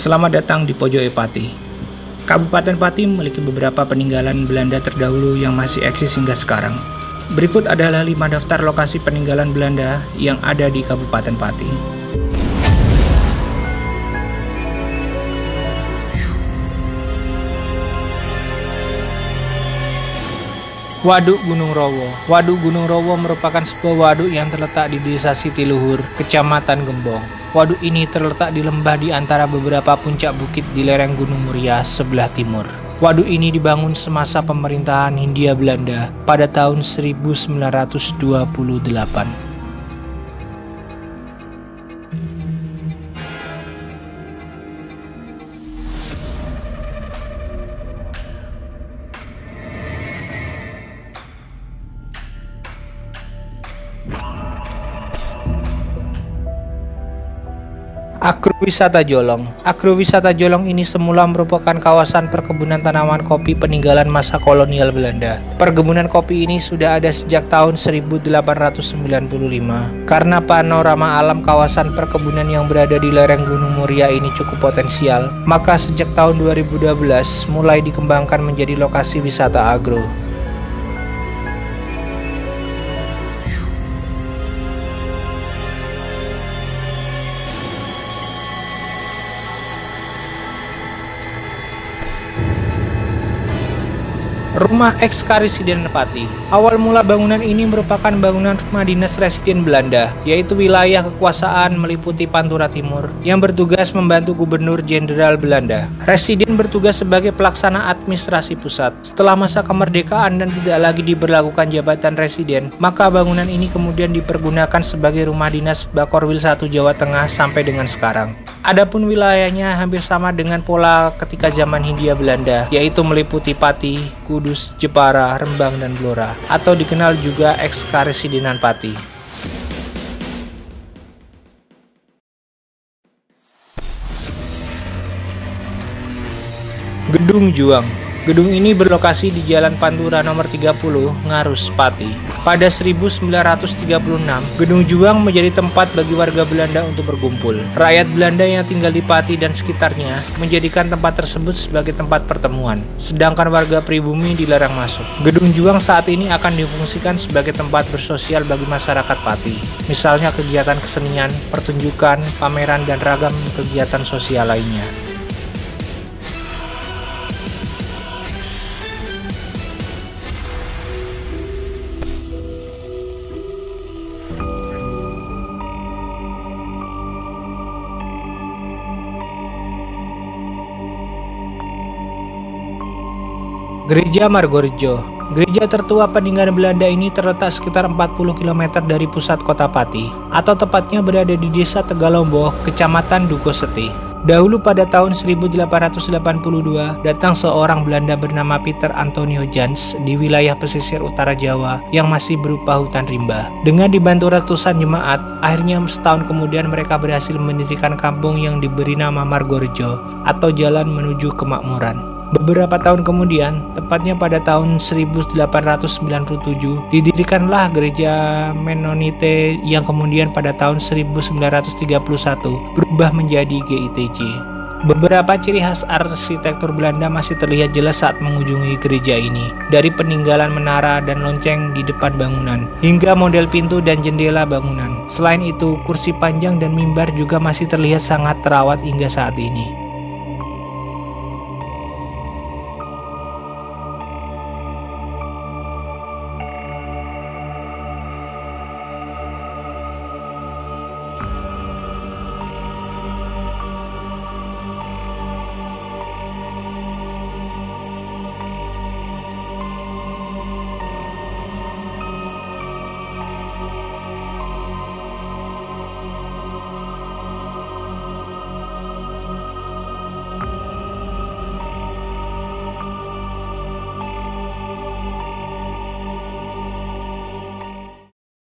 Selamat datang di Pojok Pati. Kabupaten Pati memiliki beberapa peninggalan Belanda terdahulu yang masih eksis hingga sekarang. Berikut adalah 5 daftar lokasi peninggalan Belanda yang ada di Kabupaten Pati. Waduk Gunung Rowo. Waduk Gunung Rowo merupakan sebuah waduk yang terletak di Desa Sitiluhur, Kecamatan Gembong. Waduk ini terletak di lembah di antara beberapa puncak bukit di lereng Gunung Muria sebelah timur. Waduk ini dibangun semasa pemerintahan Hindia Belanda pada tahun 1928. Agrowisata Jolong. Agrowisata Jolong ini semula merupakan kawasan perkebunan tanaman kopi peninggalan masa kolonial Belanda. Perkebunan kopi ini sudah ada sejak tahun 1895. Karena panorama alam kawasan perkebunan yang berada di lereng Gunung Muria ini cukup potensial, maka sejak tahun 2012 mulai dikembangkan menjadi lokasi wisata agro. Rumah Eks-Karesiden Pati. Awal mula bangunan ini merupakan bangunan rumah dinas residen Belanda, yaitu wilayah kekuasaan meliputi Pantura Timur, yang bertugas membantu Gubernur Jenderal Belanda. Residen bertugas sebagai pelaksana administrasi pusat. Setelah masa kemerdekaan dan tidak lagi diberlakukan jabatan residen, maka bangunan ini kemudian dipergunakan sebagai rumah dinas Bakorwil 1 Jawa Tengah sampai dengan sekarang. Adapun wilayahnya hampir sama dengan pola ketika zaman Hindia Belanda, yaitu meliputi Pati, Kudus, Jepara, Rembang, dan Blora, atau dikenal juga Eks-Karesidenan Pati. Gedung Juang. Gedung ini berlokasi di Jalan Pantura nomor 30, Ngarus, Pati. Pada 1936, Gedung Juang menjadi tempat bagi warga Belanda untuk berkumpul. Rakyat Belanda yang tinggal di Pati dan sekitarnya menjadikan tempat tersebut sebagai tempat pertemuan, sedangkan warga pribumi dilarang masuk. Gedung Juang saat ini akan difungsikan sebagai tempat bersosial bagi masyarakat Pati, misalnya kegiatan kesenian, pertunjukan, pameran, dan ragam kegiatan sosial lainnya. Gereja Margorejo. Gereja tertua peninggalan Belanda ini terletak sekitar 40 km dari pusat kota Pati, atau tepatnya berada di Desa Tegalombo, Kecamatan Dugoseti. Dahulu pada tahun 1882, datang seorang Belanda bernama Peter Antonio Jans di wilayah pesisir utara Jawa yang masih berupa hutan rimba. Dengan dibantu ratusan jemaat, akhirnya setahun kemudian mereka berhasil mendirikan kampung yang diberi nama Margorejo, atau Jalan Menuju Kemakmuran. Beberapa tahun kemudian, tepatnya pada tahun 1897, didirikanlah gereja Mennonite yang kemudian pada tahun 1931 berubah menjadi GITJ. Beberapa ciri khas arsitektur Belanda masih terlihat jelas saat mengunjungi gereja ini, dari peninggalan menara dan lonceng di depan bangunan, hingga model pintu dan jendela bangunan. Selain itu, kursi panjang dan mimbar juga masih terlihat sangat terawat hingga saat ini.